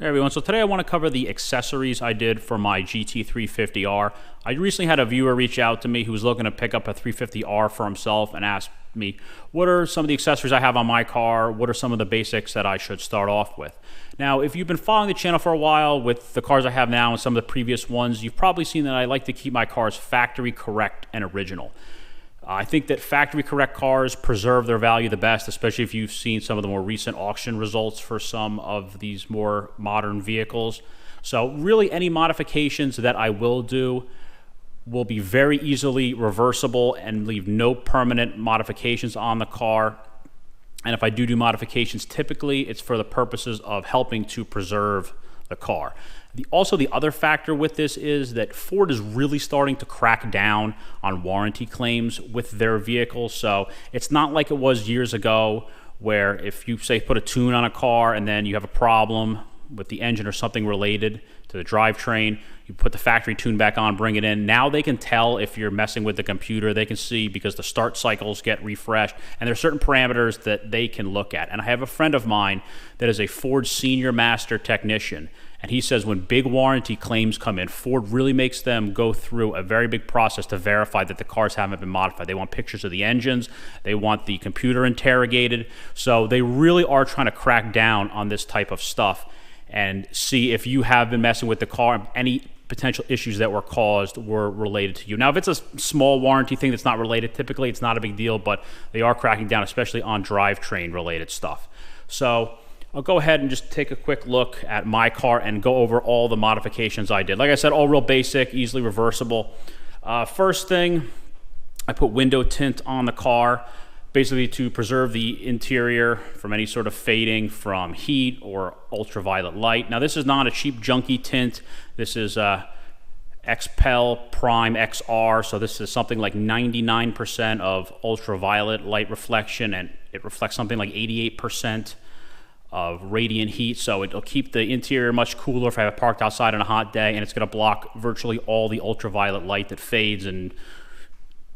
Hey everyone, so today I want to cover the accessories I did for my GT350R. I recently had a viewer reach out to me who was looking to pick up a 350R for himself and asked me, what are some of the accessories I have on my car? What are some of the basics that I should start off with? Now, if you've been following the channel for a while with the cars I have now and some of the previous ones, you've probably seen that I like to keep my cars factory correct and original. I think that factory correct cars preserve their value the best, especially if you've seen some of the more recent auction results for some of these more modern vehicles. So really any modifications that I will do will be very easily reversible and leave no permanent modifications on the car. And if I do modifications, typically it's for the purposes of helping to preserve the car. Also, the other factor with this is that Ford is really starting to crack down on warranty claims with their vehicles. So it's not like it was years ago where if you, say, put a tune on a car and then you have a problem with the engine or something related to the drivetrain, you put the factory tune back on, bring it in. Now they can tell if you're messing with the computer. They can see because the start cycles get refreshed, and there are certain parameters that they can look at. And I have a friend of mine that is a Ford Senior Master Technician, and he says when big warranty claims come in, Ford really makes them go through a very big process to verify that the cars haven't been modified. They want pictures of the engines. They want the computer interrogated. So they really are trying to crack down on this type of stuff and see if you have been messing with the car, any potential issues that were caused were related to you. Now, if it's a small warranty thing that's not related, typically it's not a big deal, but they are cracking down, especially on drivetrain related stuff. So I'll go ahead and just take a quick look at my car and go over all the modifications I did. Like I said, all real basic, easily reversible. First thing, I put window tint on the car, basically to preserve the interior from any sort of fading from heat or ultraviolet light. Now, this is not a cheap junky tint. This is XPEL Prime XR, so this is something like 99% of ultraviolet light reflection, and it reflects something like 88% of radiant heat, so it'll keep the interior much cooler if I have it parked outside on a hot day, and it's going to block virtually all the ultraviolet light that fades and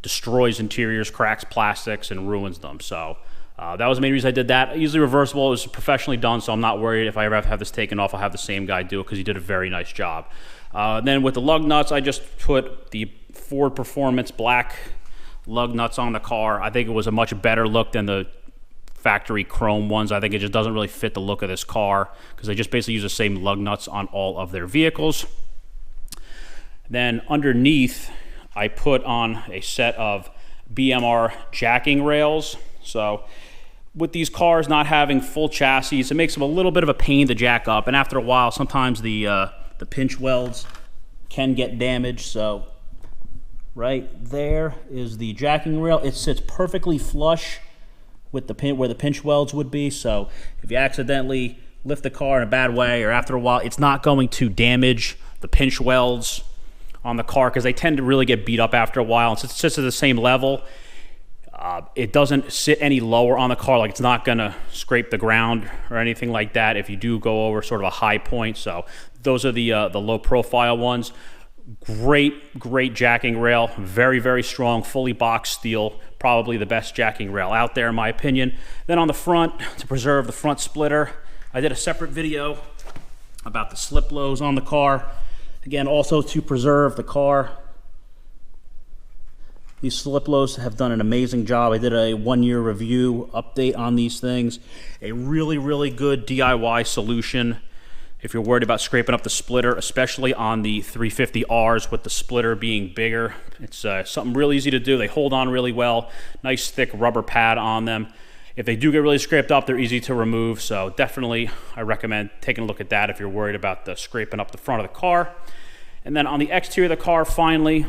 destroys interiors, cracks plastics, and ruins them. So that was the main reason I did that. Easily reversible. It was professionally done, so I'm not worried if I ever have to have this taken off. I'll have the same guy do it because he did a very nice job. Then with the lug nuts, I just put the Ford Performance black lug nuts on the car. I think it was a much better look than the factory chrome ones. I think it just doesn't really fit the look of this car because they just basically use the same lug nuts on all of their vehicles. Then underneath, I put on a set of Bmr Jacking Rails. So with these cars not having full chassis, it makes them a little bit of a pain to jack up, and after a while sometimes the pinch welds can get damaged. So right there is the jacking rail. It sits perfectly flush with the pin where the pinch welds would be, so if you accidentally lift the car in a bad way or after a while, it's not going to damage the pinch welds on the car because they tend to really get beat up after a while. And since it sits at the same level, it doesn't sit any lower on the car, like it's not going to scrape the ground or anything like that if you do go over sort of a high point. So those are the low profile ones. Great jacking rail, very, very strong, fully boxed steel, probably the best jacking rail out there in my opinion. Then on the front, to preserve the front splitter, I did a separate video about the slip lows on the car. Again, also to preserve the car. These slip lows have done an amazing job. I did a 1-year review update on these things. A really, really good DIY solution if you're worried about scraping up the splitter, especially on the 350Rs with the splitter being bigger. It's something really easy to do. They hold on really well. Nice thick rubber pad on them. If they do get really scraped up, they're easy to remove. So definitely I recommend taking a look at that if you're worried about the scraping up the front of the car. And then on the exterior of the car, finally,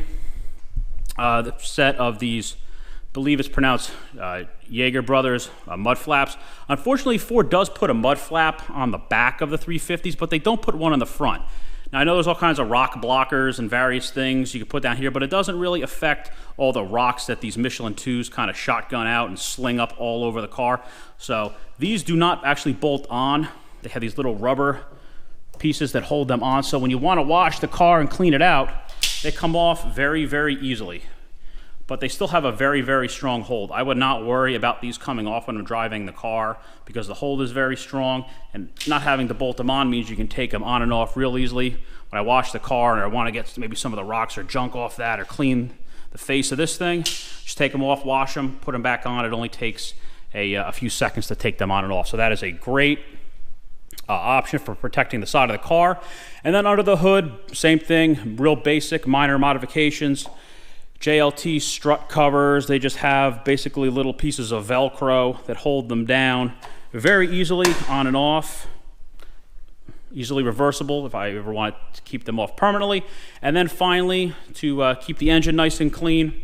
the set of these, I believe it's pronounced Jaeger Brothers mud flaps. Unfortunately, Ford does put a mud flap on the back of the 350s, but they don't put one on the front. Now, I know there's all kinds of rock blockers and various things you can put down here, but it doesn't really affect all the rocks that these Michelin 2s kind of shotgun out and sling up all over the car. So these do not actually bolt on. They have these little rubber pieces that hold them on. So when you want to wash the car and clean it out, they come off very, very easily. but they still have a very, very strong hold. I would not worry about these coming off when I'm driving the car because the hold is very strong, and not having to bolt them on means you can take them on and off real easily. When I wash the car and I want to get maybe some of the rocks or junk off that or clean the face of this thing, just take them off, wash them, put them back on. It only takes a few seconds to take them on and off. So that is a great option for protecting the side of the car. And then under the hood, same thing, real basic, minor modifications. JLT strut covers, they just have basically little pieces of Velcro that hold them down very easily on and off. Easily reversible if I ever want to keep them off permanently. And then finally, to keep the engine nice and clean,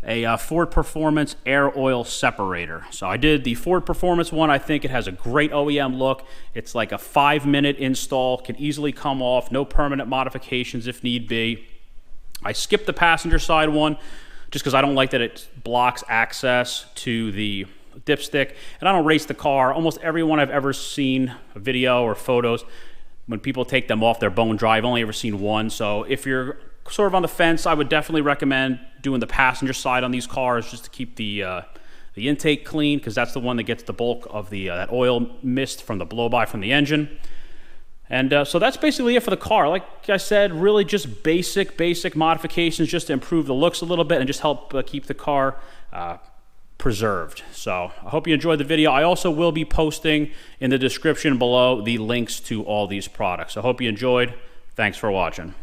a Ford Performance air oil separator. So I did the Ford Performance one. I think it has a great OEM look. It's like a 5-minute install, can easily come off, no permanent modifications if need be. I skipped the passenger side one just because I don't like that it blocks access to the dipstick, and I don't race the car. Almost everyone I've ever seen, a video or photos, when people take them off, they're bone dry. I've only ever seen one. So if you're sort of on the fence, I would definitely recommend doing the passenger side on these cars just to keep the intake clean, because that's the one that gets the bulk of the that oil mist from the blow-by from the engine. And so that's basically it for the car. Like I said, really just basic modifications just to improve the looks a little bit and just help keep the car preserved. So I hope you enjoyed the video. I also will be posting in the description below the links to all these products. I hope you enjoyed. Thanks for watching.